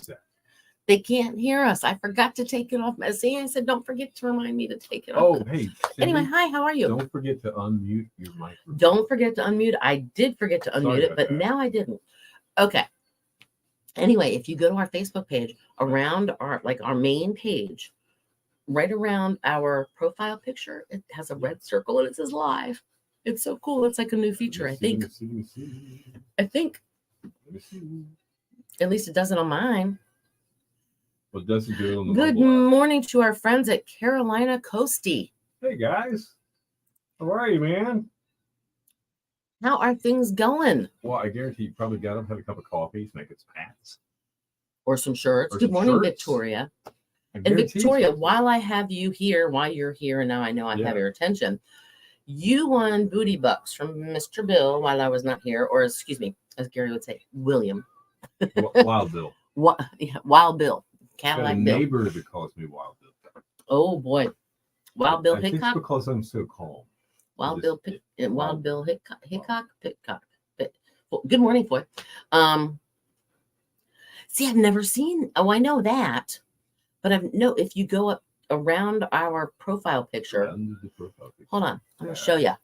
that? They can't hear us. I forgot to take it off. See, I said, don't forget to remind me to take it off. Oh, hey. Anyway, Cindy, hi, how are you? don't forget to unmute your microphone. Don't forget to unmute. I did forget to unmute it, but now I didn't. Okay. Anyway, if you go to our Facebook page, around our main page, right around our profile picture, it has a red circle and it says live. It's so cool. It's like a new feature, I think. I think. At least it does it on mine. Well, it doesn't do it on the Good morning to our friends at Carolina Coastie. Hey, guys. How are you, man? How are things going? Well, I guarantee you probably got them, had a cup of coffee, making some hats. Or some shirts. Good morning, Victoria. And Victoria, while I have you here, while you're here, and now I know I have your attention, you won booty bucks from Mr. Bill while I was not here, or excuse me, as Gary would say, William. Wild Bill. Wild Bill. Cadillac Bill. Neighbor that calls me Wild Bill. Oh boy, Wild Bill Hickok. It's because I'm so calm. Wild Bill Hickok. Good morning, Foy. See, I've never seen. Oh, I know that, but if you go up around our profile picture. Hold on, I'm gonna show you.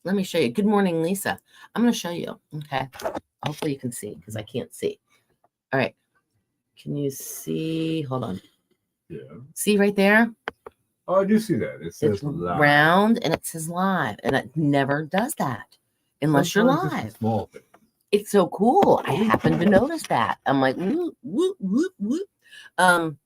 Let me show you. Good morning, Lisa. I'm gonna show you. Okay. Hopefully you can see because I can't see. All right. Can you see? Hold on. Yeah. See right there? Oh, I do see that. It says live. Round and it says live, and it never does that unless Sometimes you're live. It's a small thing. It's so cool. I happened to notice that. I'm like, whoop, whoop, whoop, whoop. But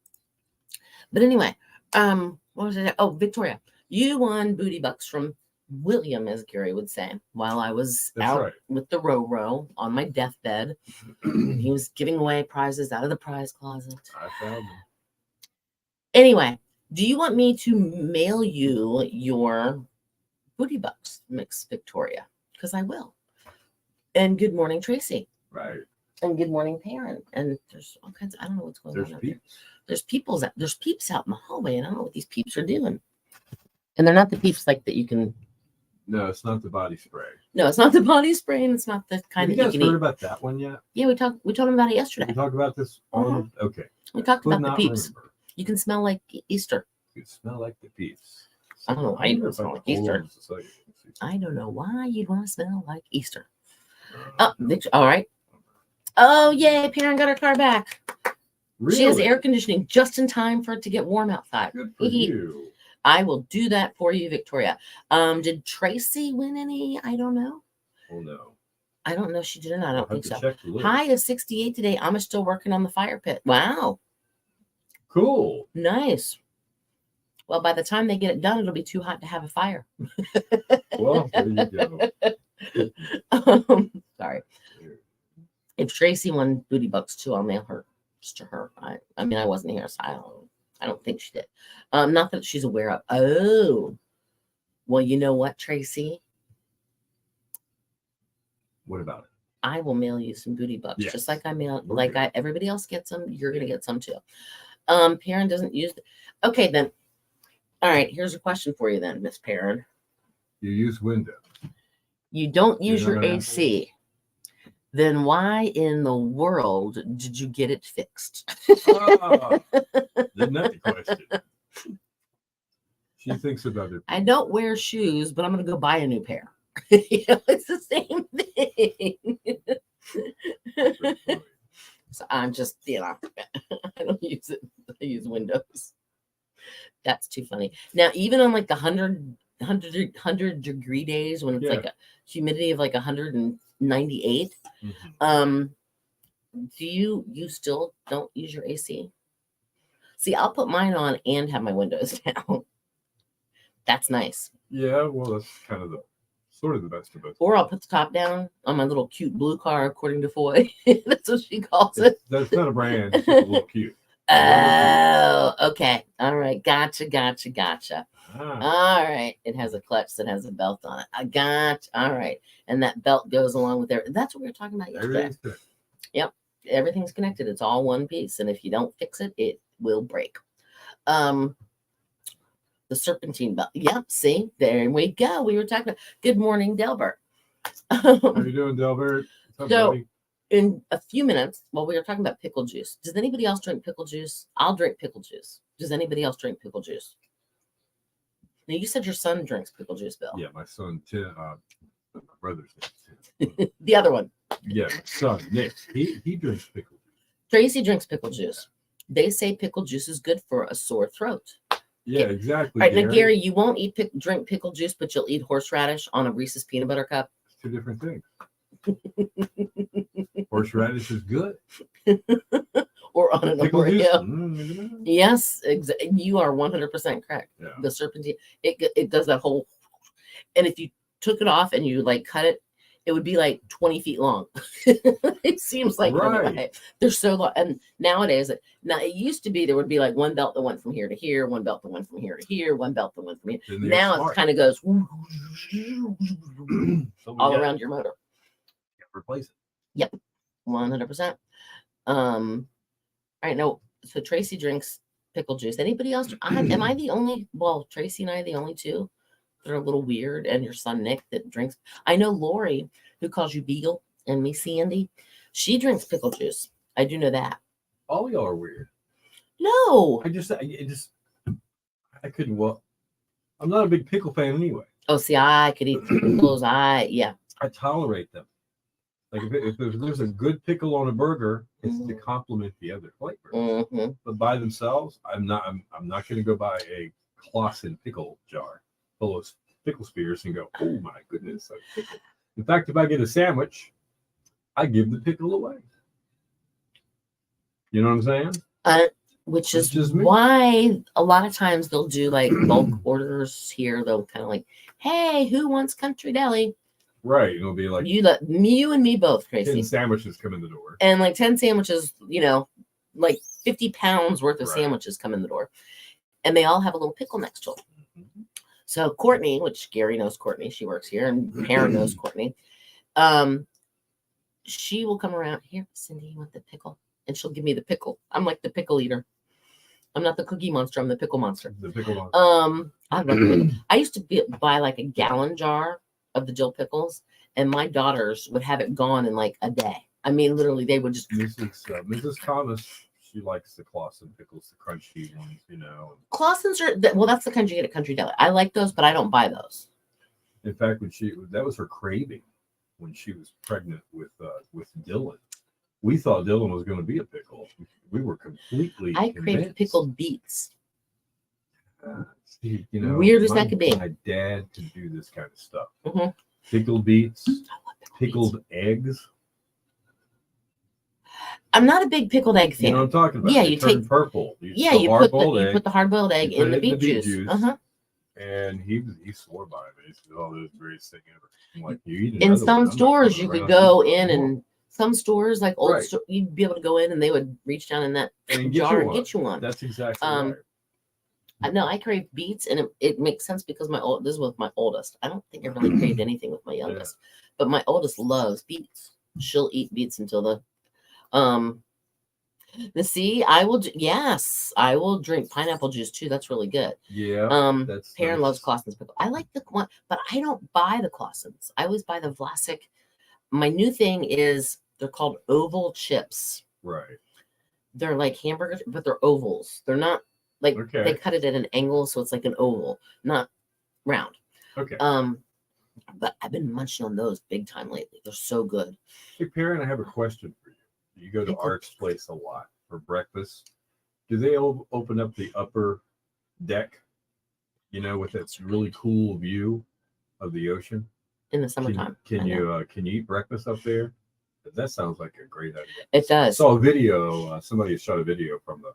anyway, what was it? Oh, Victoria, you won booty bucks from William, as Gary would say, while I was out with the row on my deathbed. He was giving away prizes out of the prize closet. I found them. Anyway, do you want me to mail you your booty bucks, Miss Victoria? Because I will. And good morning, Tracy. Right. And good morning, Perrin. And there's all kinds of, I don't know what's going on out there. There's peeps out in the hallway, and I don't know what these peeps are doing. And they're not the peeps like that you can. No, it's not the body spray. No, it's not the body spray, and it's not the kind that you can eat. Have you guys heard about that one yet? Yeah, we told them about it yesterday. We talked about this on okay. We talked about the peeps. Remember. You can smell like Easter. You smell like the peeps. I don't know why you'd smell like Easter. I don't know why you'd want to smell like Easter. Oh, all right. Oh, yay, Perrin got her car back. Really? She has air conditioning just in time for it to get warm outside. Good for you. I will do that for you, Victoria. Did Tracy win any? I don't know. Oh, no. I don't know. She didn't. I don't think so. High is 68 today. I'm still working on the fire pit. Wow. Cool. Nice. Well, by the time they get it done, it'll be too hot to have a fire. Well, there you go. Sorry. If Tracy won booty bucks too, I'll mail her just to her. I mean, I wasn't here, so I don't think she did. Not that she's aware of. Oh, well, you know what, Tracy? What about it? I will mail you some booty bucks, just like I mail. Everybody else gets them. You're gonna get some too. Perrin doesn't use. Okay, then. All right. Here's a question for you, then, Miss Perrin. You use Windows. You don't use your AC. Then why in the world did you get it fixed? Isn't that the question? She thinks about it. I don't wear shoes, but I'm going to go buy a new pair. It's the same thing. So I'm just, I don't use it. I use Windows. That's too funny. Now, even on like the 100 degree days when it's like a humidity of like 198, do you still don't use your AC? See, I'll put mine on and have my windows down. That's nice. Yeah, well, that's kind of sort of the best of both. Or I'll put the top down on my little cute blue car, according to Foy. That's what she calls it. That's not a brand. It's just a little cute. Oh, okay. All right. Gotcha. All right. It has a clutch that has a belt on it. I got. All right. And that belt goes along with it. That's what we were talking about yesterday. Yep. Everything's connected. It's all one piece. And if you don't fix it, it will break. The serpentine belt. Yep. See, there we go. We were talking about. Good morning, Delbert. How you doing, Delbert? What's up, buddy? in a few minutes, while we were talking about pickle juice, does anybody else drink pickle juice? I'll drink pickle juice. Does anybody else drink pickle juice? Now, you said your son drinks pickle juice, Bill. Yeah, my son Tim, my brother's name is Tim. The other one. Yeah, my son Nick. He drinks pickle juice. Tracy drinks pickle juice. They say pickle juice is good for a sore throat. Yeah, exactly. All right, now Gary, you won't drink pickle juice, but you'll eat horseradish on a Reese's peanut butter cup. Two different things. Horseradish is good. Or on an Pickle juice? Oreo. Yes, you are 100% correct. Yeah. The serpentine, it does that whole, and if you took it off and you like cut it, it would be like 20 feet long. It seems like Right. They're so long. And nowadays, now it used to be there would be like one belt that went from here to here, one belt that went from here to here, one belt that went from here. Then they're Now smart. it kind of goes So we all gotta around your motor. replace it. 100%. All right, no. So Tracy drinks pickle juice. Anybody else? Am I the only? Well, Tracy and I are the only two that are a little weird, and your son Nick that drinks. I know Lori, who calls you Beagle, and me Sandy. She drinks pickle juice. I do know that. All y'all are weird. No. I couldn't. Well, I'm not a big pickle fan anyway. Oh, see, I could eat pickles. Yeah. I tolerate them. Like if there's a good pickle on a burger, it's to complement the other flavors. Mm-hmm. But by themselves, I'm not going to go buy a Clausen pickle jar full of pickle spears and go, oh my goodness, a pickle. In fact, if I get a sandwich, I give the pickle away. You know what I'm saying? Which It's is just me. why a lot of times they'll do like bulk orders here. They'll kind of like, hey, who wants Country Deli? Right. It'll be like You and me both, 10 Tracy. sandwiches come in the door. And like 10 sandwiches, like 50 pounds worth of Right. sandwiches come in the door. And they all have a little pickle next to them. Mhm. So Courtney, which Gary knows Courtney, she works here, and Karen knows Courtney. She will come around here, Cindy, you want the pickle? And she'll give me the pickle. I'm like the pickle eater. I'm not the cookie monster. I'm the pickle monster. The pickle on. I love pickle. I used to buy like a gallon jar of the dill pickles, and my daughters would have it gone in like a day. I mean, literally, they would just. Mrs. Thomas, she likes the Clausen pickles, the crunchy ones, Clausen's are well. That's the kind you get at Country Deli. I like those, but I don't buy those. In fact, that was her craving when she was pregnant with Dylan. We thought Dylan was going to be a pickle. We were completely. I crave convinced. pickled beets. See, Weird as that could be. My dad could do this kind of stuff. Mhm. Pickled beets, I love pickled beets. pickled eggs. I'm not a big pickled egg fan. You know what I'm talking about? Yeah, They you turn take- purple. You hard put the hard boiled egg You put in it the in beet juice. and he swore by it. He said, "Oh, this is the greatest thing ever." I'm like, you eat In another one, some I'm not stores, coming you could around go to you in, anymore. and some stores like old Right. store, you'd be able to go in and they would reach down in that And get jar you and one. get you one. That's exactly Um, right. No, I crave beets, and it makes sense because this is with my oldest. I don't think I really craved anything with my youngest, but my oldest loves beets. She'll eat beets until see, I will drink pineapple juice too. That's really good. Yeah, that's Perrin nice. loves Clausen's pickle. I like the one, but I don't buy the Clausen's. I always buy the Vlasic. My new thing is they're called oval chips. Right. They're like hamburgers, but they're ovals. They're not like Okay. they cut it at an angle, so it's like an oval, not round. Okay. But I've been munching on those big time lately. They're so good. Hey, Perrin, I have a question for you. You go to Pickle. Art's place a lot for breakfast. Do they open up the upper deck? With that really cool view of the ocean. In the summertime. Can I know. you eat breakfast up there? That sounds like a great idea. It I does. saw a video. Somebody shot a video from the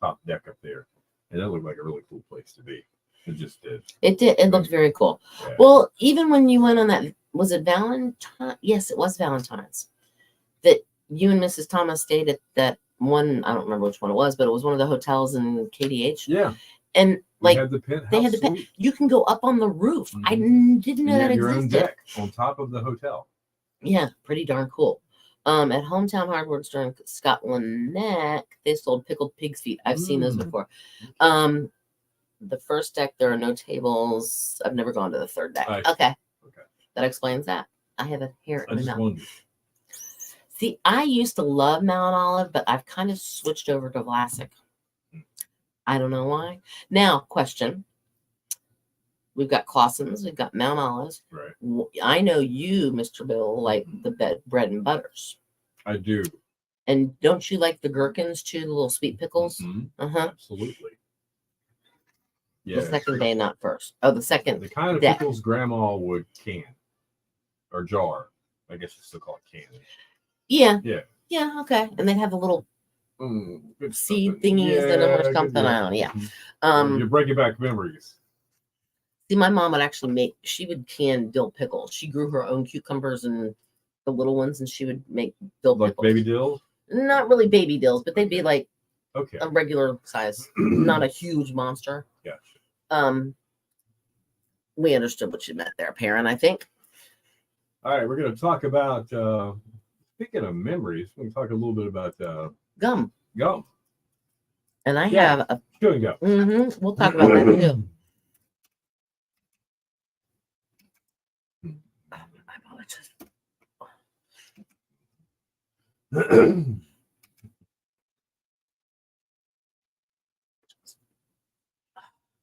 top deck up there, and that looked like a really cool place to be. It just did. It did. It looked very cool. Yeah. Well, even when you went on that, was it Valentine? Yes, it was Valentine's. That you and Mrs. Thomas stayed at that one. I don't remember which one it was, but it was one of the hotels in KDH. Yeah. And We like had the penthouse they had the suite. you can go up on the roof. I didn't know You that have your own existed. deck on top of the hotel. Yeah, pretty darn cool. At Hometown Hardware Store in Scotland Neck, they sold pickled pig's feet. I've seen those Mm. before. The first deck, there are no tables. I've never gone to the third deck. I- Okay. Okay. That explains that. I have a hair I in my just mouth. wondered. See, I used to love Mount Olive, but I've kind of switched over to Vlasic. I don't know why. Now, question. We've got Clausen's, we've got Mount Olive's. Right. I know you, Mr. Bill, like the bread and butters. I do. And don't you like the gherkins too, the little sweet pickles? Absolutely. The second day, not first. Oh, the second. The kind of day. pickles Grandma would can or jar. I guess you still call it can. Yeah. Yeah. Yeah. Okay. And they'd have the little good seed stuff. thingies in them or good something. deal. I don't know. Yeah. You're bringing back memories. See, my mom would actually she would can dill pickles. She grew her own cucumbers and the little ones, and she would make dill Like pickles. baby dill? Not really baby dills, but they'd be like Okay. a regular size, not a huge monster. Gotcha. We understood what you meant there, parent, I think. All right, we're going to talk about, speaking of memories, we're going to talk a little bit about Gum. gum. And I have a chewing gum. We'll talk about that too. I apologize.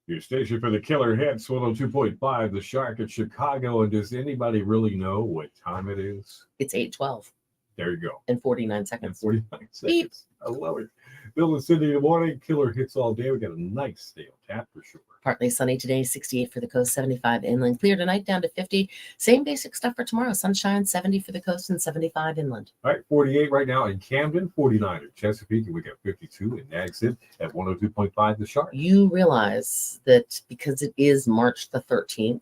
Your station for the killer hits 102.5, The Shark at Chicago. And does anybody really know what time it is? It's 8:12. There you go. In 49 seconds. 49 seconds. Beep. I love it. Bill and Cindy in the morning. Killer hits all day. We got a nice day on tap for sure. Partly sunny today, 68 for the coast, 75 inland. Clear tonight, down to 50. Same basic stuff for tomorrow. Sunshine, 70 for the coast and 75 inland. All right, 48 right now in Camden, 49 at Chesapeake, and we got 52 in Nagston at 102.5 The Shark. You realize that because it is March the 13th,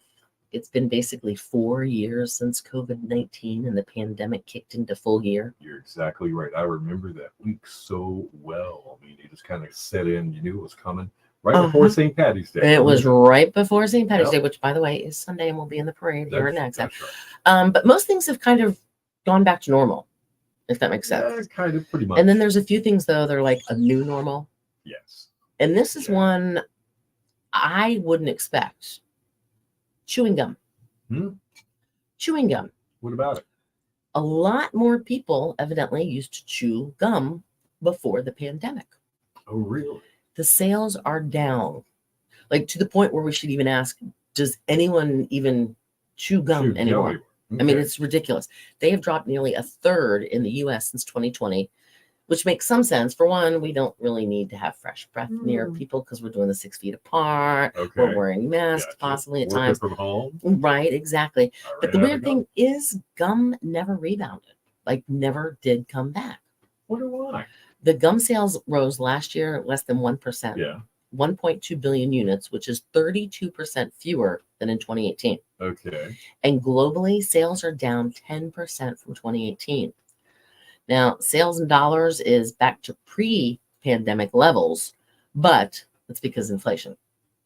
it's been basically 4 years since COVID-19 and the pandemic kicked into full gear. You're exactly right. I remember that week so well. I mean, it just kind of set in. You knew it was coming. Right before St. Patty's Day. It was right before St. Patty's Day, which, by the way, is Sunday, and we'll be in the parade here in Nagston. Right. But most things have kind of gone back to normal, if that makes sense. Yeah, kind of, pretty much. And then there's a few things, though, that are like a new normal. Yes. And this is one I wouldn't expect. Chewing gum. Chewing gum. What about it? A lot more people evidently used to chew gum before the pandemic. Oh, really? The sales are down, like to the point where we should even ask, does anyone even chew gum anymore? Okay. I mean, it's ridiculous. They have dropped nearly a third in the U.S. since 2020, which makes some sense. For one, we don't really need to have fresh breath near people because we're doing the 6 feet apart. Okay. We're wearing masks possibly at Working times. from home. Right, exactly. All But right, the weird thing is gum never rebounded, like never did come back. Wonder why? The gum sales rose last year less than 1%. Yeah. 1.2 billion units, which is 32% fewer than in 2018. Okay. And globally, sales are down 10% from 2018. Now, sales in dollars is back to pre-pandemic levels, but it's because inflation.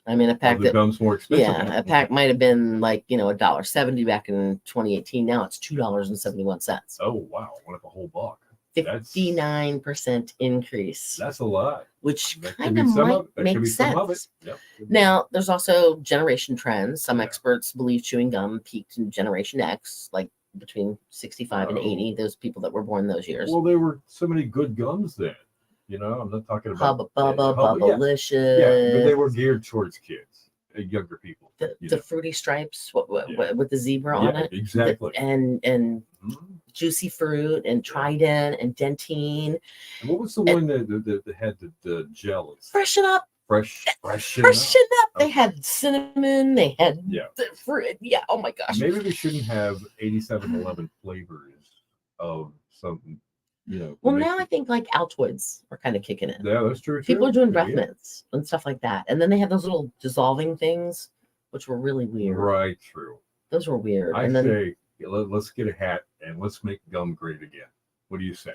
I mean, a pack the gum's more expensive. a pack might have been like, $1.70 back in 2018. Now it's $2.71. Oh, wow. What if a whole buck? 59% increase. That's a lot. Which kind of might make sense. Yep. Now, there's also generation trends. Some experts believe chewing gum peaked in Generation X, like between 65 and 80, those people that were born those years. Well, there were so many good gums then. I'm not talking about Hubba Bubba, Bubblicious. Yeah, but they were geared towards kids, younger people. The fruity stripes with the zebra on it. Exactly. And Juicy Fruit and Trident and Dentine. And what was the one that had the gel? Freshen Up. Freshen Up. They had cinnamon. They had the fruit. Yeah. Oh my gosh. Maybe we shouldn't have 8711 flavors of something. Well, now I think like Altoids are kind of kicking in. Yeah, that's true. People are doing breath mints and stuff like that. And then they have those little dissolving things, which were really weird. Right, true. Those were weird. I say, let's get a hat and let's make gum great again. What do you say?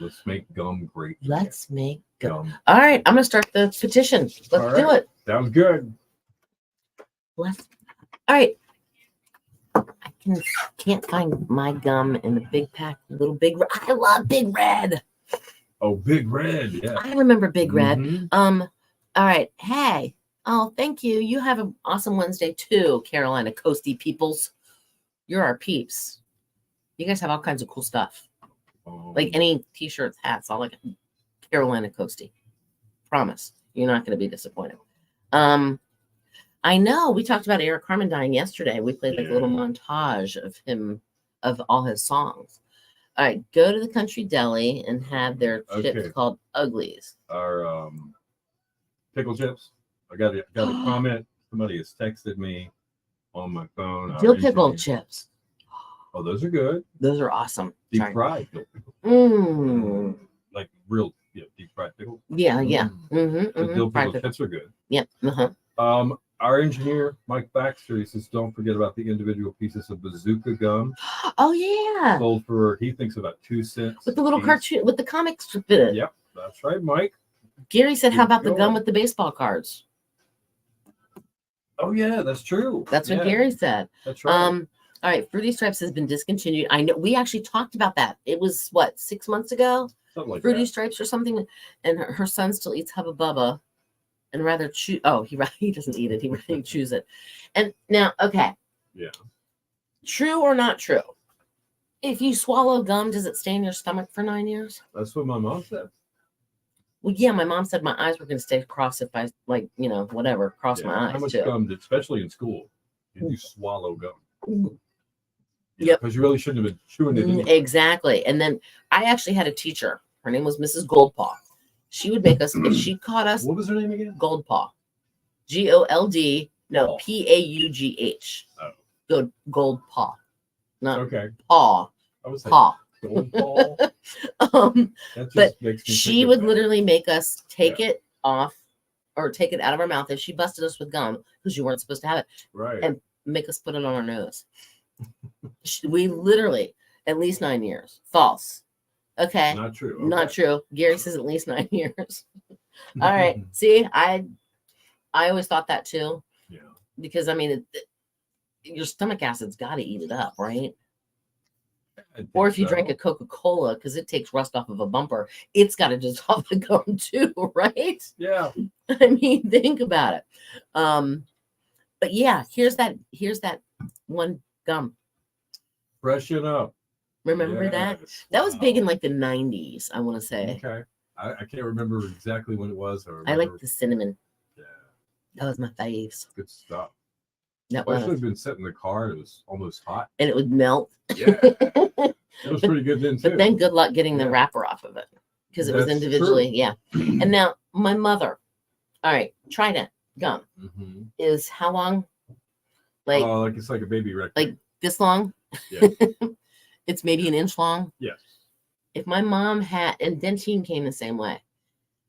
Let's make gum great again. Let's make gum. All right, I'm going to start the petition. Let's do it. Sounds good. All right. I can't find my gum in the big pack, little Big Red. I love Big Red. Oh, Big Red, yeah. I remember Big Red. All right. Hey. Oh, thank you. You have an awesome Wednesday too, Carolina Coastie peoples. You're our peeps. You guys have all kinds of cool stuff. Like any t-shirts, hats, all like Carolina Coastie. Promise. You're not going to be disappointed. I know we talked about Eric Carmen dying yesterday. We played like a little montage of him, of all his songs. All right, go to the Country Deli and have their chips called Uglies. Our pickle chips. I got a comment. Somebody has texted me on my phone. Dill pickle chips. Oh, those are good. Those are awesome. Deep fried dill pickle. Like real deep fried pickle. Yeah, yeah. The dill pickle chips are good. Yep. Our engineer, Mike Baxter, he says, don't forget about the individual pieces of bazooka gum. Oh, yeah. Sold for, he thinks, about 2 cents. With the little cartoon, with the comic strip in it. Yep, that's right, Mike. Gary said, how about the gum with the baseball cards? Oh, yeah, that's true. That's what Gary said. That's right. All right, Fruity Stripes has been discontinued. I know we actually talked about that. It was, what, 6 months ago? Something like Fruity that. Stripes or something. And her son still eats Hubba Bubba. And rather chew. Oh, he doesn't eat it. He rather chews it. And now, okay. Yeah. True or not true? If you swallow gum, does it stay in your stomach for 9 years? That's what my mom said. Well, yeah, my mom said my eyes were going to stay crossed if I, like, whatever, cross my eyes. How much too. gum, especially in school, did you swallow gum? Yep. Because you really shouldn't have been chewing it in. Exactly. And then I actually had a teacher. Her name was Mrs. Goldpaw. She would make us, if she caught us. What was her name again? Goldpaw. Gold, no, Paugh. Oh. Goldpaw. Not okay. paw. I was paw. Goldpaw. But she would literally make us take it off or take it out of our mouth if she busted us with gum because you weren't supposed to have it. Right. And make us put it on our nose. We literally, at least 9 years. False. Okay. Not true. Okay. Not true. Gary says at least 9 years. All right. See, I always thought that too. Yeah. Because I mean, your stomach acid's got to eat it up, right? Or if you drank a Coca-Cola, because it takes rust off of a bumper, it's got to dissolve the gum too, right? Yeah. I mean, think about it. But yeah, here's that one gum. Freshen up. Remember that? That was big in like the 90s, I want to say. Okay. I can't remember exactly when it was. I like the cinnamon. Yeah. That was my faves. Good stuff. That I should have been set in the car. And it was almost hot. And it would melt. Yeah. It was pretty good then, too. But then good luck getting the wrapper off of it. Because it was individually. True. Yeah. And now my mother, all right, Trident gum is how long? Like, it's like a baby record. Like this long? Yeah. It's maybe an inch long. Yes. If my mom had, and Dentine came the same way,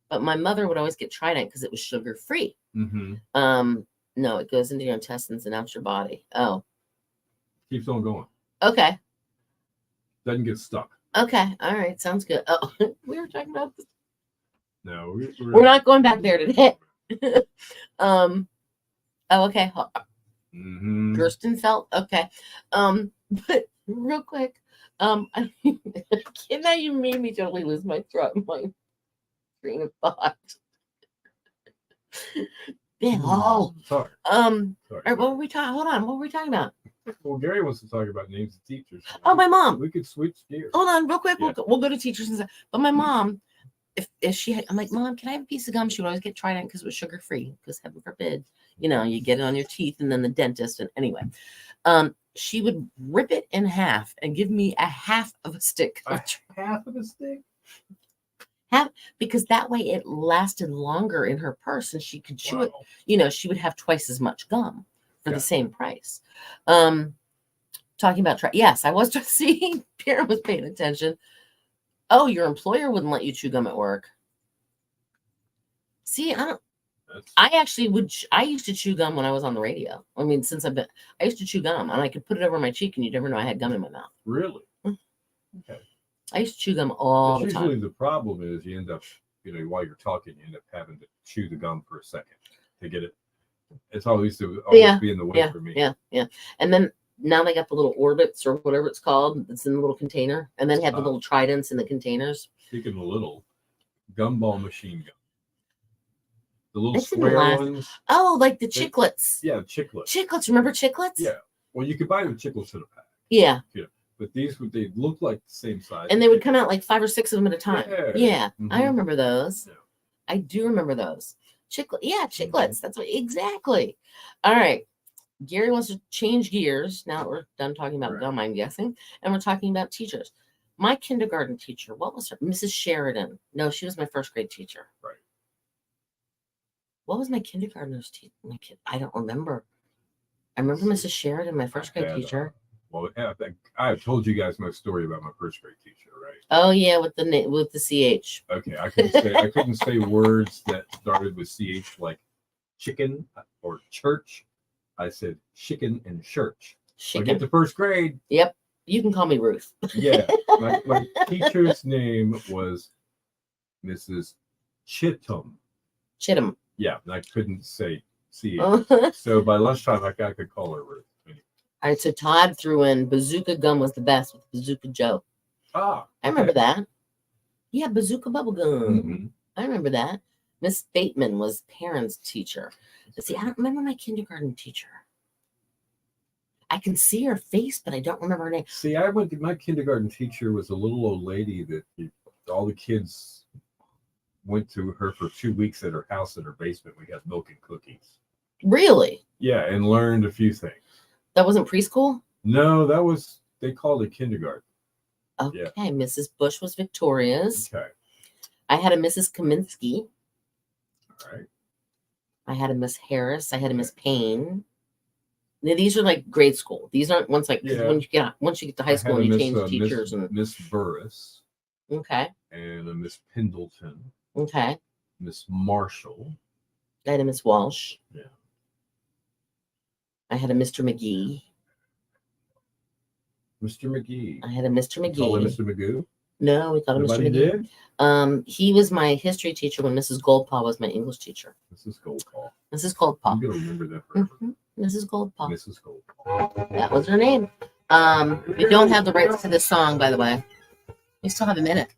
but my mother would always get Trident because it was sugar free. No, it goes into your intestines and out your body. Oh. Keeps on going. Okay. Doesn't get stuck. Okay. All right. Sounds good. Oh, we were talking about this. No, we're not going back there today. Oh, okay. Gerstenfeld. Okay. But real quick, now you made me totally lose my train of thought. Sorry. Sorry. All right, what were we talking? Hold on, what were we talking about? Well, Gary wants to talk about names of teachers. Oh, my mom. We could switch gears. Hold on, real quick. Yeah. We'll go to teachers and stuff. But my mom, if she had, I'm like, Mom, can I have a piece of gum? She would always get Trident because it was sugar free. Because heaven forbid, you get it on your teeth, and then the dentist. And anyway, she would rip it in half and give me a half of a stick. Half of a stick? Because that way it lasted longer in her purse and she could chew it. She would have twice as much gum for the same price. Talking about yes, I was just seeing. Pierre was paying attention. Oh, your employer wouldn't let you chew gum at work. See, I used to chew gum when I was on the radio. I mean, I used to chew gum and I could put it over my cheek and you'd never know I had gum in my mouth. Really? Okay. I used to chew gum all the time. Usually the problem is you end up, while you're talking, you end up having to chew the gum for a second to get it. It's always be in the way for me. Yeah. And then now they got the little orbits or whatever it's called. It's in the little container. And then they have the little Tridents in the containers. Speaking of little, gumball machine gum. The little square ones. Oh, like the Chiclets. Yeah, Chiclets. Chiclets. Remember Chiclets? Yeah. Well, you could buy the Chiclets in a pack. Yeah. but they look like the same size. And they would come out like 5 or 6 of them at a time. Yeah. Yeah, I Mhm. remember those. Yeah. I do remember those. Chiclets. That's what exactly. All right. Gary wants to change gears. Now that we're done talking about Right. gum, I'm guessing, and we're talking about teachers. My kindergarten teacher, what was her? Mrs. Sheridan. No, she was my first grade teacher. Right. What was my kindergartner's teacher? I don't remember. I remember Mrs. Sheridan, my first grade teacher. Well, yeah, I've told you guys my story about my first grade teacher, right? Oh yeah, with the CH. Okay, I couldn't say words that started with CH like chicken or church. I said chicken and church. I get to first grade. Yep. You can call me Ruth. Yeah. My teacher's name was Mrs. Chittum. Chittum. Yeah, and I couldn't say CH. All So by lunchtime, I could call her Ruth. right, so Todd threw in Bazooka Gum was the best with Bazooka Joe. Ah, I remember that. Yeah, Bazooka Bubble Gum. Mhm. I remember that. Miss Bateman was parents' teacher. See, I don't remember my kindergarten teacher. I can see her face, but I don't remember her name. See, my kindergarten teacher was a little old lady that all the kids went to her for 2 weeks at her house in her basement. We had milk and cookies. Really? Yeah, and learned a few things. That wasn't preschool? No, they called it kindergarten. Okay, yeah. Mrs. Bush was Victoria's. Okay. I had a Mrs. Kaminsky. All right. I had a Miss Harris. I had a Miss Payne. Now, these are like grade school. These aren't once you get to high school and you change teachers and Miss Burris. Okay. And a Miss Pendleton. Okay. Miss Marshall. I had a Miss Walsh. Yeah. I had a Mr. McGee. Mr. McGee. I had a Mr. McGee. Call him Mr. Magoo? No, we called him Mr. McGee. Did? He was my history teacher when Mrs. Goldpaw was my English teacher. Mrs. Goldpaw. Mrs. Goldpaw. I'm gonna remember that forever. Mrs. Goldpaw. Mrs. Goldpaw. That was her name. We don't have the rights to this song, by the way. We still have a minute.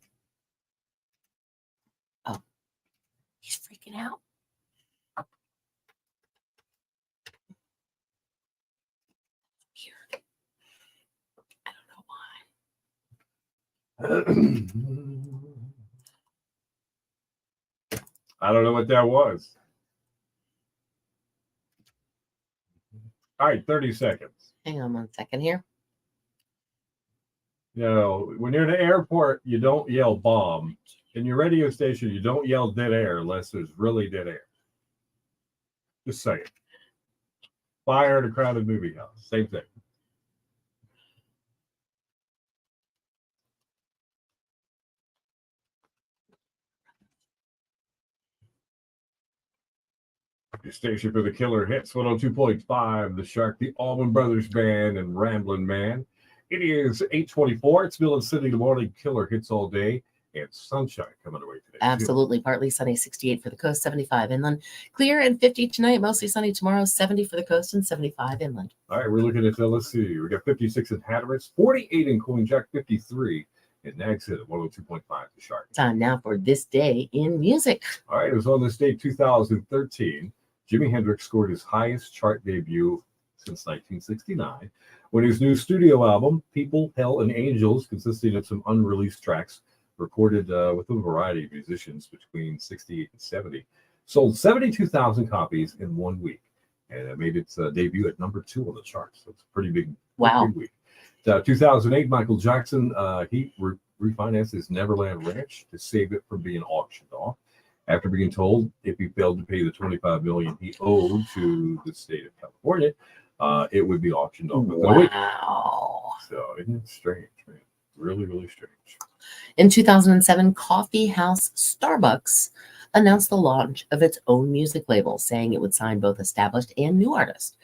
Oh, he's freaking out. Weird. I don't know why. I don't know what that was. All right, 30 seconds. Hang on 1 second here. You know, when you're in the airport, you don't yell bomb. In your radio station, you don't yell dead air unless there's really dead air. Just saying. Fire in a crowded movie house. Same thing. Your station for the killer hits 102.5, The Shark, the Allman Brothers Band, and Ramblin' Man. It is 8:24. It's Bill and Cindy in the morning. Killer hits all day, and sunshine coming away today. Absolutely. Partly sunny, 68 for the coast, 75 inland. Clear and 50 tonight, mostly sunny tomorrow, 70 for the coast and 75 inland. All right, we're looking at, let's see, we got 56 in Hatteras, 48 in Coinjack, 53 in Nags Head at 102.5, The Shark. Time now for This Day in Music. All right, it was on this day, 2013. Jimi Hendrix scored his highest chart debut since 1969 when his new studio album, People, Hell, and Angels, consisting of some unreleased tracks recorded with a variety of musicians between 68 and 70, sold 72,000 copies in 1 week. And it made its debut at number 2 on the charts. So it's a pretty big, big week. 2008, Michael Jackson, he refinanced his Neverland Ranch to save it from being auctioned off, after being told if he failed to pay the $25 million he owed to the state of California, it would be auctioned off within a week. Wow. So isn't it strange, man? Really, really strange. In 2007, coffee house Starbucks announced the launch of its own music label, saying it would sign both established and new artists.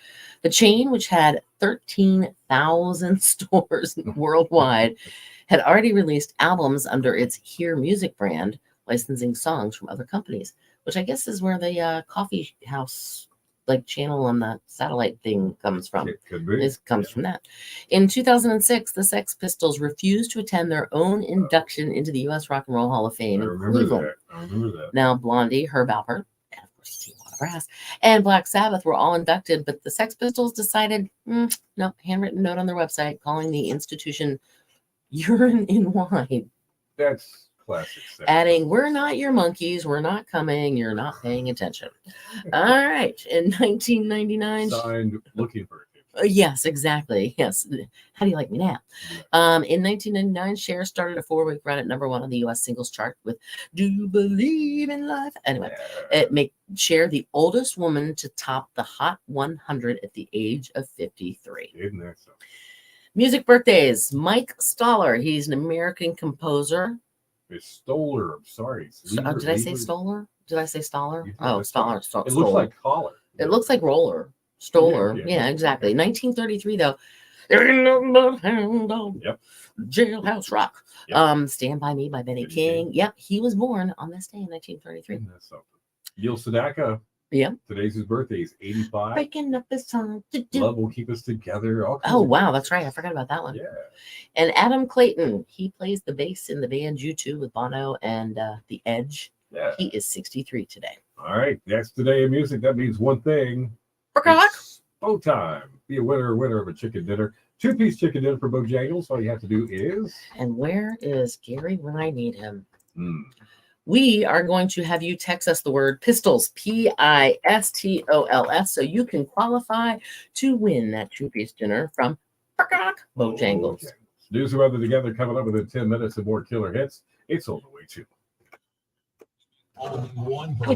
The chain, which had 13,000 stores worldwide, had already released albums under its Hear Music brand, licensing songs from other companies, which I guess is where the coffee house channel on the satellite thing comes from. It could be. It comes from that. In 2006, the Sex Pistols refused to attend their own induction into the U.S. Rock and Roll Hall of Fame in Cleveland. I remember that. Now, Blondie, Herb Alpert, and of course Steve Waterman brass, and Black Sabbath were all inducted, but the Sex Pistols decided, no, handwritten note on their website calling the institution urine in wine, That's classic. Sex adding, Pistols. "We're not your monkeys. We're not coming. You're not paying attention." All right. In 1999, Signed, looking for it. yes, exactly. Yes. How do you like me now? In 1999, Cher started a 4-week run at #1 on the U.S. singles chart with "Do You Believe in Life?" Anyway, it made Cher the oldest woman to top the Hot 100 at the age of 53. Isn't that so? Music birthdays. Mike Stoller. He's an American composer. It's Stoller. I'm sorry. Did I say Stoller? Did I say Stoller? You did, Oh, that's Stoller. It looks like collar. It looks like roller. Stoller. Yeah, Yeah, yeah. exactly. 1933, though. Yep. Jailhouse Rock. Yep. Stand By Me by Benny Benny King. King. Yep. He was born on this day in 1933. Isn't that something? Gil Sedaka. Yep. Today's his birthday. He's 85. Breaking up his song. Love will keep us together. Oh, wow. That's right. I forgot about that one. Yeah. And Adam Clayton. He plays the bass in the band U2 with Bono and The Edge. Yeah. He is 63 today. All right. That's today in music. That means one thing. Forgot. It's Bo time. Be a winner of a chicken dinner. 2-piece chicken dinner for Bojangles. All you have to do is. And where is Gary when I need him? Hmm. We are going to have you text us the word pistols, Pistols, so you can qualify to win that 2-piece dinner from Bojangles. News and weather together coming up within 10 minutes and more killer hits. It's on the way too. I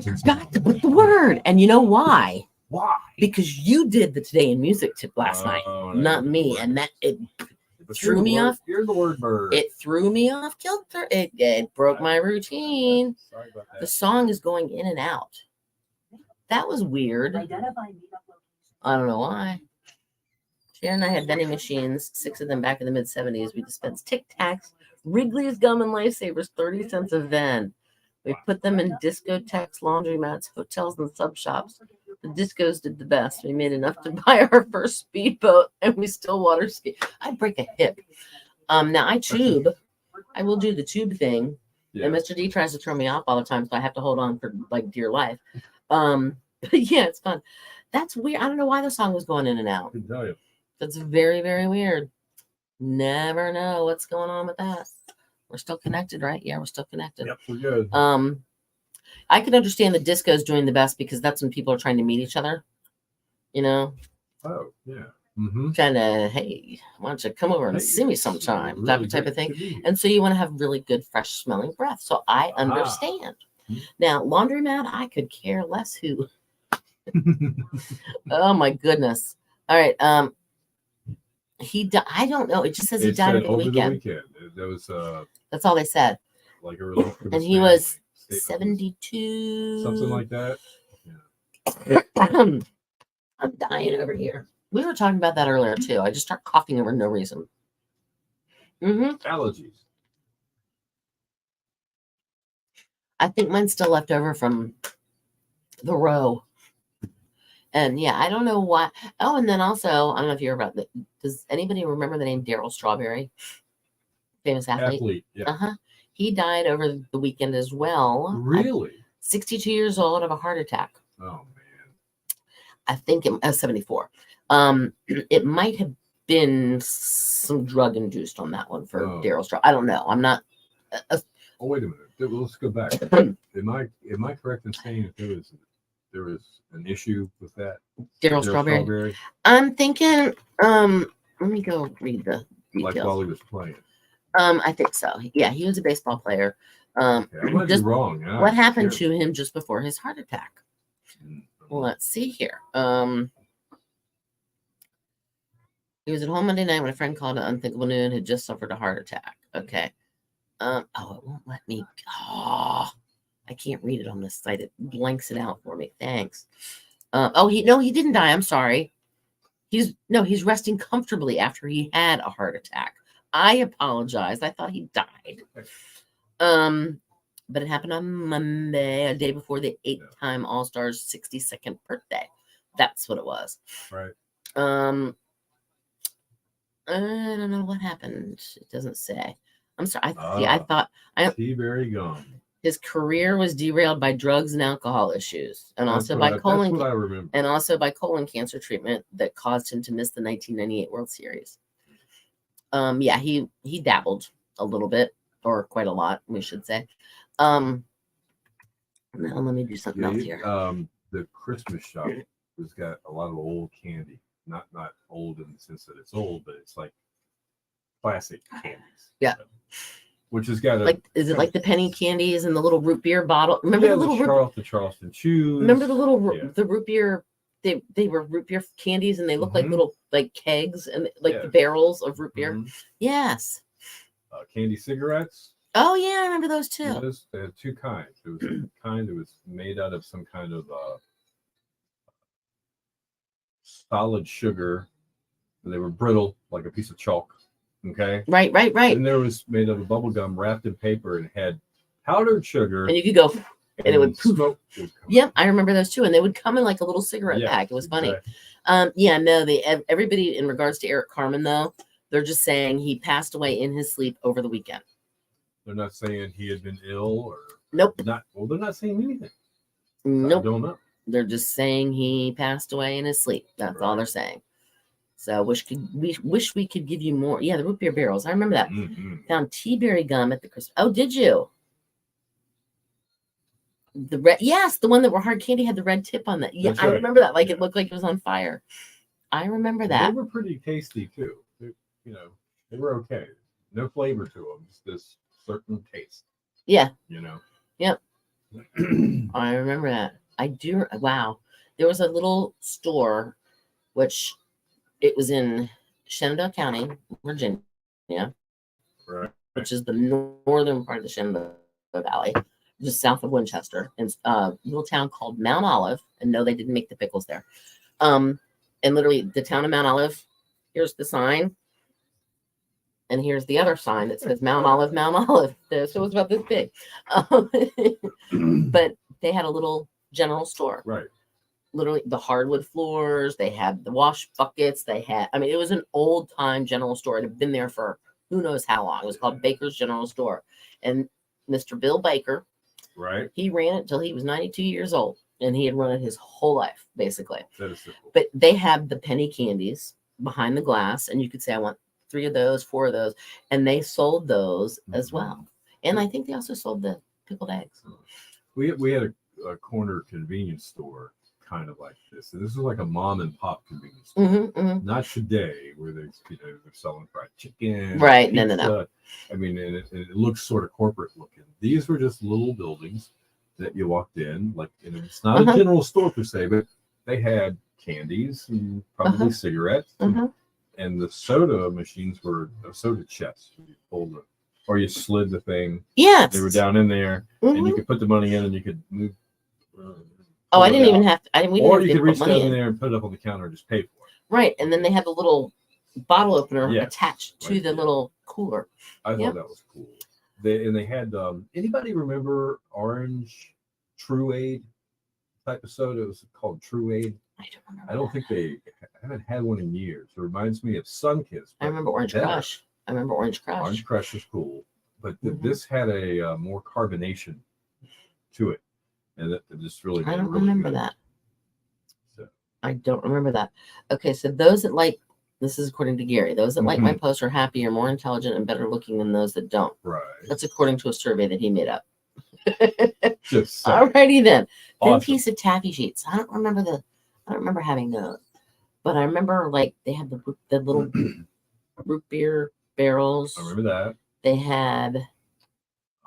forgot to put the word. And you know why? Why? Because you did the Today in Music tip last night, no, not me. And that it threw me off. You're the word bird. It threw me off kilter. It broke my routine. Sorry about that. The song is going in and out. That was weird. I don't know why. Sharon and I had vending machines, 6 of them back in the mid-70s. We dispensed Tic Tacs, Wrigley's gum, and Lifesavers, 30 cents a ven. We put them in discotheques, laundromats, hotels, and sub shops. The discos did the best. We made enough to buy our first speedboat, and we still water ski. I'd break a hip. Now I tube. I will do the tube thing. Yeah. And Mr. D tries to throw me off all the time, so I have to hold on for like dear life. But yeah, it's fun. That's weird. I don't know why the song was going in and out. I can tell you. That's very, very weird. Never know what's going on with that. We're still connected, right? Yeah, we're still connected. Yep, we're good. I can understand the discos doing the best because that's when people are trying to meet each other. You know, Oh, yeah. Mm-hmm. kind of, hey, why don't you come over and see me sometime? Type of thing. And so you want to have really good, fresh smelling breath. So I understand. Now, laundromat, I could care less who. Oh my goodness. All right. I don't know. It just says he died over the weekend. That was That's all they said. like a relief for the And he was family. 72. Something like that. I'm dying over here. We were talking about that earlier too. I just start coughing over no reason. Allergies. I think mine's still left over from the row. And yeah, I don't know why. Oh, and then also, I don't know if you heard about that. Does anybody remember the name Daryl Strawberry? Famous athlete. Yeah. He died over the weekend as well. Really? 62 years old of a heart attack. Oh man. I think it was 74. It might have been some drug induced on that one for Daryl Straw. I don't know. I'm not. Oh, wait a minute. Let's go back. Am I correct in saying that there was an issue with that? Daryl Strawberry. I'm thinking. Let me go read the details. Like while he was playing. I think so. Yeah, he was a baseball player. I might be wrong. What happened to him just before his heart attack? Let's see here. He was at home Monday night when a friend called at unthinkable noon, had just suffered a heart attack. Okay. It won't let me. Oh, I can't read it on this site. It blanks it out for me. Thanks. He didn't die. I'm sorry. He's resting comfortably after he had a heart attack. I apologize. I thought he died. But it happened on Monday, a day before the 8-time All-Stars 62nd birthday. That's what it was. Right. I don't know what happened. It doesn't say. I'm sorry. I thought T-Berry gum. His career was derailed by drugs and alcohol issues, and also by That's what I remember. and also by colon cancer treatment that caused him to miss the 1998 World Series. Yeah, he dabbled a little bit, or quite a lot, we should say. Now let me do something else here. The Christmas shop has got a lot of old candy. Not old in the sense that it's old, but it's like classic candies. Yeah. Which has got like, is it like the penny candies and the little root beer bottle? Remember the little Charleston Chews. Remember the little the root beer? They were root beer candies, and they looked like little like kegs and like the barrels of root beer. Yes. Candy cigarettes. Oh yeah, I remember those too. They had two kinds. There was a kind that was made out of some kind of solid sugar. They were brittle, like a piece of chalk. Okay. Right. And there was made of a bubble gum wrapped in paper and had powdered sugar. And you could go, and it would poof. Smoke. Yep, I remember those too. And they would come in like a little cigarette pack. It was funny. Yeah, no, everybody in regards to Eric Carmen though, they're just saying he passed away in his sleep over the weekend. They're not saying he had been ill or nope. They're not saying anything. Nope. I don't know. They're just saying he passed away in his sleep. That's all they're saying. So we wish we could give you more. Yeah, the root beer barrels. I remember that. Found tea berry gum at the Christmas. Oh, did you? The red, yes, the one that were hard candy had the red tip on that. Yeah, I remember that. Like it looked like it was on fire. I remember that. They were pretty tasty too. They were okay. No flavor to them, just this certain taste. Yeah. Yep. I remember that. I do. Wow. There was a little store, which it was in Shenandoah County, Virginia, right, which is the northern part of the Shenandoah Valley, just south of Winchester, in a little town called Mount Olive. And no, they didn't make the pickles there. And literally, the town of Mount Olive. Here's the sign, and here's the other sign that says Mount Olive, Mount Olive. So it was about this big, but they had a little general store. Right. Literally the hardwood floors, they had the wash buckets, it was an old time general store. It had been there for who knows how long. It was called Baker's General Store. And Mr. Bill Baker, right, he ran it till he was 92 years old, and he had run it his whole life, basically. That is so cool. But they had the penny candies behind the glass, and you could say, I want 3 of those, 4 of those, and they sold those as well. And I think they also sold the pickled eggs. We had a corner convenience store kind of like this. And this is like a mom and pop convenience store. Not today where they're selling fried chicken. Right. Pizza. No. I mean, and it looks sort of corporate looking. These were just little buildings that you walked in, like, and it's not a general store per se, but they had candies and probably cigarettes. And the soda machines were a soda chest. You pulled it, or you slid the thing. Yes. They were down in there, and you could put the money in, and you could move. I didn't even have to. Or you could reach down there and put it up on the counter and just pay for it. Right, and then they had the little bottle opener attached to the little cooler. I thought that was cool. They had anybody remember orange True Aid type of soda? It was called True Aid. I don't remember. I don't think I haven't had one in years. It reminds me of Sunkist. I remember Orange Crush. Orange Crush was cool, but this had a more carbonation to it. And that just really. I don't remember that. So. I don't remember that. Okay, so those that like, this is according to Gary, those that like my posts are happier, more intelligent, and better looking than those that don't. Right. That's according to a survey that he made up. Just alrighty then. Awesome. Thin piece of taffy sheets. I don't remember having those, but I remember like they had the little root beer barrels. I remember that. They had.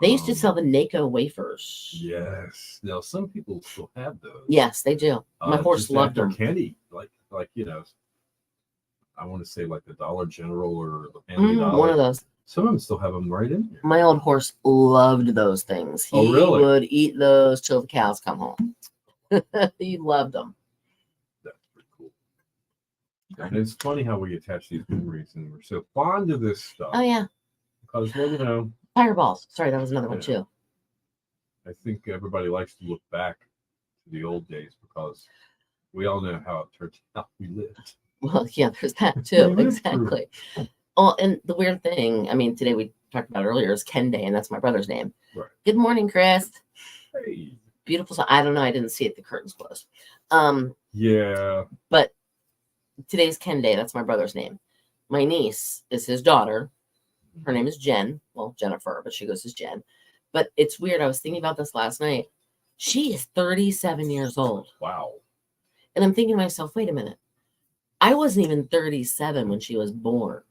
They used to sell the NACO wafers. Yes. Now some people still have those. Yes, they do. My horse loved them. Candy, like I want to say like the Dollar General or the Family Dollar. One of those. Some of them still have them right in here. My old horse loved those things. He really? would eat those till the cows come home. He loved them. That's pretty cool. And it's funny how we attach these memories, and we're so fond of this stuff. Oh yeah. Because Fireballs. Sorry, that was another one too. I think everybody likes to look back to the old days because we all know how it turned out we lived. Well, yeah, there's that too. Exactly. Oh, and the weird thing, I mean, today we talked about earlier is Ken Day, and that's my brother's name. Right. Good morning, Chris. Hey. Beautiful. I don't know. I didn't see it. The curtains closed. Yeah. But today's Ken Day. That's my brother's name. My niece is his daughter. Her name is Jen. Well, Jennifer, but she goes as Jen. But it's weird. I was thinking about this last night. She is 37 years old. Wow. And I'm thinking to myself, wait a minute. I wasn't even 37 when she was born.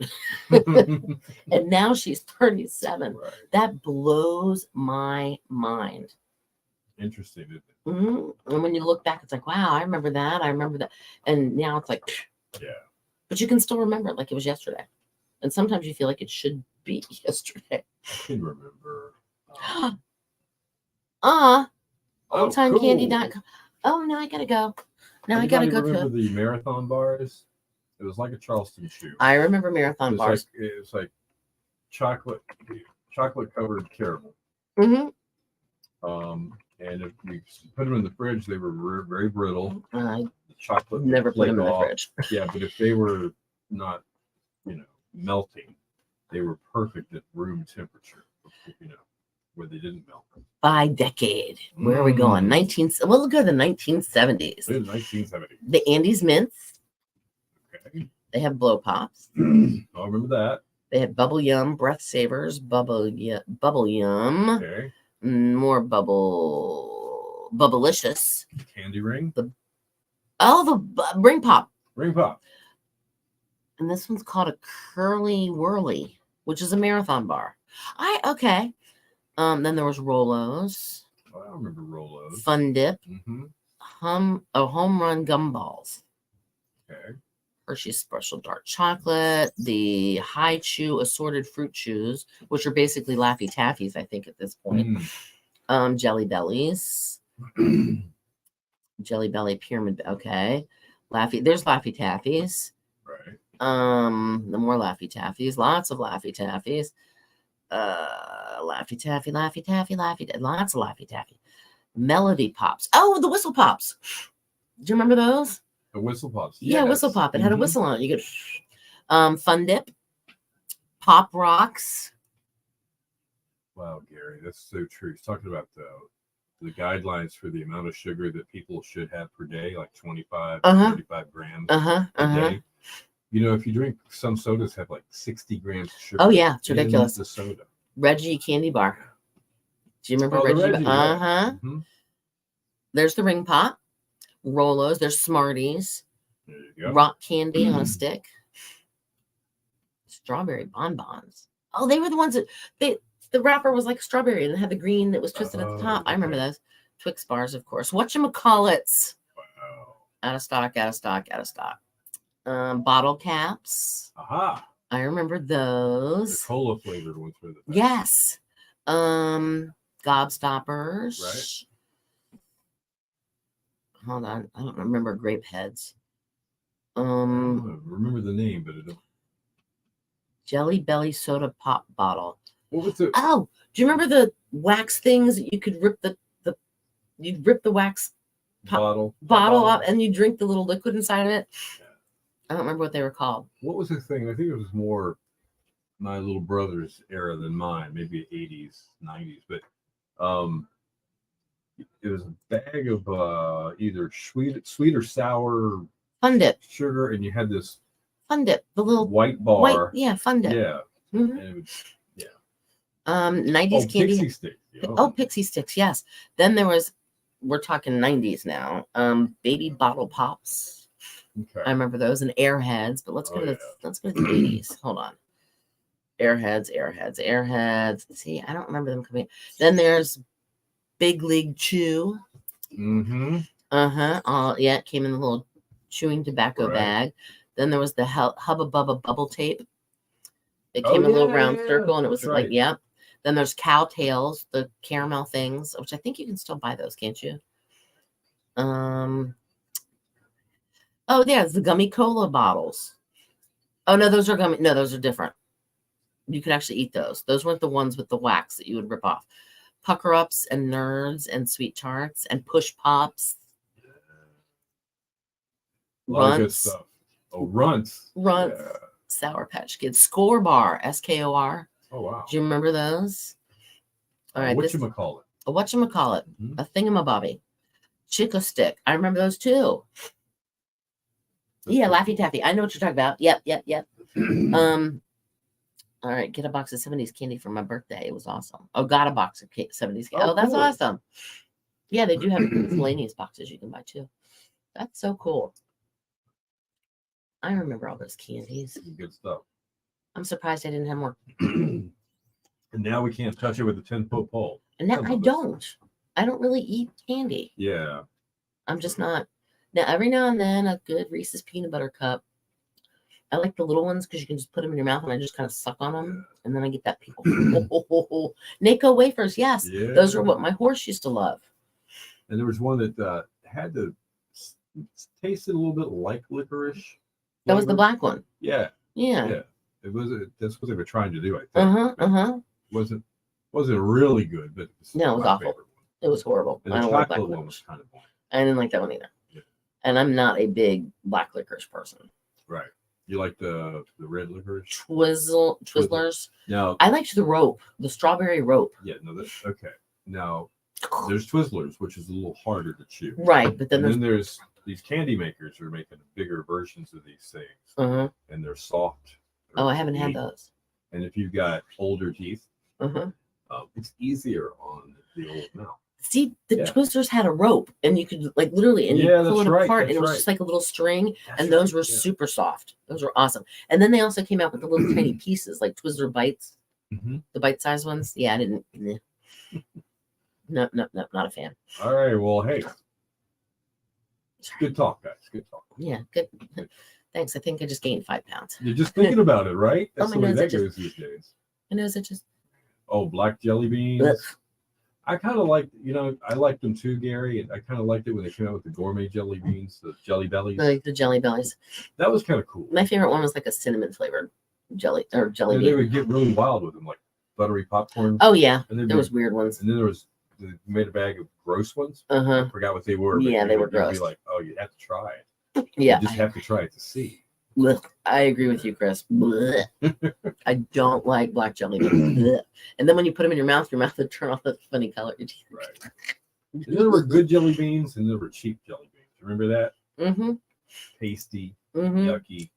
And now she's 37. Right. That blows my mind. Interesting, isn't it? And when you look back, it's like, wow, I remember that. I remember that. And now it's like, Yeah. but you can still remember it like it was yesterday. And sometimes you feel like it should be yesterday. I can remember. Oldtimecandy.com. Oh, now I gotta go. Now I gotta go remember to. the marathon bars? It was like a Charleston shoe. I remember marathon bars. It was like chocolate covered caramel. And if you put them in the fridge, they were very brittle. I The chocolate never put them in the off. fridge. Yeah, but if they were not, melting, they were perfect at room temperature. Where they didn't melt. By decade. Where are we going? Well, look at the 1970s. In 1970. The Andes Mints. Okay. They have blow pops. I remember that. They had Bubble Yum, Breath Savers, Bubble Yum. Okay. More Bubblicious. Candy ring. The Ring Pop. Ring pop. And this one's called a Curly Whirly, which is a marathon bar. Okay. Then there was Rolos. Oh, I remember Rolos. Fun Dip. Mm-hmm. Home Run Gumballs. Okay. Hershey's Special Dark Chocolate. The High Chew Assorted Fruit Chews, which are basically Laffy Taffies, I think, at this point. Jelly Bellies. Jelly Belly Pyramid. Okay. There's Laffy Taffies. Right. The more Laffy Taffies. Lots of Laffy Taffies. Laffy Taffy, lots of Laffy Taffy. Melody Pops. Oh, the Whistle Pops. Do you remember those? The Whistle Pops. Yeah, Yes. Whistle Pop. It had a whistle on it. You could Fun Dip. Pop Rocks. Wow, Gary, that's so true. He's talking about the guidelines for the amount of sugar that people should have per day, like 25 to 35 grams a day. If you drink, some sodas have like 60 grams of sugar. Oh, yeah. It's ridiculous. The soda. Reggie Candy Bar. Do you remember the Reggie? Yeah. There's the Ring Pop. Rolos. There's Smarties. There you go. Rock Candy on a stick. Strawberry bonbons. Oh, they were the ones that the wrapper was like strawberry and it had the green that was twisted at the top. I remember those. Twix bars, of course. Whatchamacallits. Wow. Out of stock. Bottle caps. Aha. I remember The those. cola flavored ones were the best. Yes. Gobstoppers. Right. Hold on. I don't remember Grape Heads. I remember the name, but I don't. Jelly Belly soda pop bottle. What was it? Oh, do you remember the wax things that you could rip you'd rip the wax Bottle off and you drink the little liquid inside of it? Yeah. I don't remember what they were called. What was the thing? I think it was more my little brother's era than mine, maybe 80s, 90s, but it was a bag of either sweet or sour Fun Dip. sugar, and you had this Fun Dip. The little white bar. Fun Dip. Yeah. Mhm. And it was, 90s candy. Pixie stick. Pixie sticks, yes. Then there was, we're talking 90s now. Baby bottle pops. Okay. I remember those, and Airheads. But let's go to the 80s. Hold on. Airheads. See, I don't remember them coming. Then there's Big League Chew. Mm-hmm. It came in the little chewing tobacco bag. Then there was the Hubba Bubba bubble tape. It came in a little round circle, and it was like, yep. Then there's Cowtails, the caramel things, which I think you can still buy those, can't you? It's the gummy cola bottles. Oh no, those are gummy. No, those are different. You could actually eat those. Those weren't the ones with the wax that you would rip off. Pucker Ups and Nerds and Sweet Tarts and Push Pops. A lot of good stuff. Oh, Runts. Runts. Yeah. Sour Patch Kids. Score Bar, SKOR. Oh wow. Do you remember those? All right. Whatchamacallit? A whatchamacallit, Mhm. a thingamabobby. Chico Stick. I remember those too. That's Yeah, pretty Laffy Taffy. I know what you're talking about. Yep. All right, get a box of 70s candy for my birthday. It was awesome. Oh, got a box of 70s candy. Oh, Oh, that's cool. awesome. Yeah, they do have miscellaneous boxes you can buy too. That's so cool. I remember all those candies. Good stuff. I'm surprised I didn't have more. And now we can't touch it with a 10-foot pole. And now Some I of us. don't. I don't really eat candy. Yeah. I'm just not. Now, every now and then, a good Reese's peanut butter cup. I like the little ones because you can just put them in your mouth and I just kind of suck on them. And then I get that people. Naco wafers, yes. Yeah. Those are what my horse used to love. And there was one that had the tasted a little bit like licorice. That was the flavor. black one. Yeah. Yeah. Yeah. It was. That's what they were trying to do. I think. wasn't really good, but No, it was my awful. favorite one. It was horrible. And I the don't like chocolate black one was licorice. kind of boring. I didn't like that one either. Yeah. And I'm not a big black licorice person. Right. You like the red licorice? Twizzlers. No. I liked the rope, the strawberry rope. Yeah. No. That's okay. Now there's Twizzlers, which is a little harder to chew. Right, but then And then there's these candy makers who are making bigger versions of these things, uh-huh. and they're soft. Oh, I haven't had sweet. those. And if you've got older teeth, Uh-huh. it's easier on the old mouth. See, the Yeah. Twizzlers had a rope, and you could like literally, and Yeah, you pull that's it right, apart, and that's it was right. just like a little string. That's And those right, were yeah. super soft. Those were awesome. And then they also came out with the little tiny pieces, like Twizzler bites, Mhm. the bite-sized ones. Yeah, I didn't. No, not a fan. All right. Well, hey, good talk, guys. Good talk. Yeah, good. Thanks. I think I just gained 5 pounds. You're just thinking about it, right? That's my the way nose, that it just- goes these days. My nose itches. Oh, black jelly beans. Ugh. I kind of like, I liked them too, Gary. And I kind of liked it when they came out with the gourmet jelly beans, the jelly bellies. Like the jelly bellies. That was kind of cool. My favorite one was like a cinnamon flavored jelly or jelly And they bean. would get really wild with them, like buttery popcorn. Oh yeah, and they'd there be- was weird ones. And then they made a bag of gross ones. Uh-huh. I forgot what they were. but Yeah, they were you'd be gross. like, oh, you have to try it. Yeah. You just have to try it to see. Blech. I agree with you, Chris. Blech. I don't like black jelly beans. Blech. And then when you put them in your mouth would turn off that funny color. Right. And then there were good jelly beans and there were cheap jelly beans. Remember that? Mm-hmm. Tasty, Mm-hmm. yucky.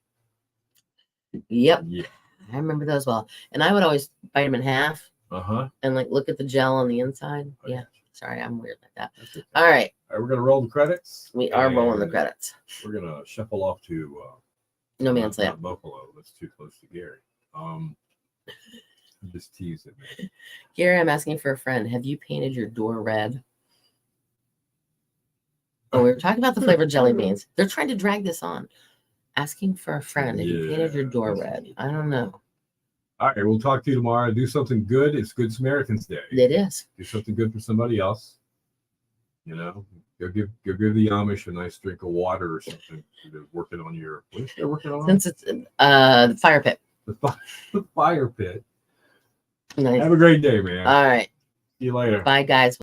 Yep. Yeah. I remember those well. And I would always bite them in half Uh-huh. and like look at the gel on the inside. I Yeah. got Sorry, I'm weird like that. That's it. All right. All right, we're gonna roll the credits. We are rolling the and credits. We're gonna shuffle off to No man's land. not Buffalo. That's too close to Gary. Just tease it, man. Gary, I'm asking for a friend. Have you painted your door red? Oh, we were talking about the flavored jelly beans. They're trying to drag this on. Asking for a friend. Have you painted your Yeah, door that's- red? I don't know. All right, we'll talk to you tomorrow. Do something good. It's Good Samaritan's Day. It is. Do something good for somebody else. Go give the Amish a nice drink of water or something. They're working on your. What is they're working on? Since it's the fire pit. The fire pit. Nice. Have a great day, man. All right. See you later. Bye, guys.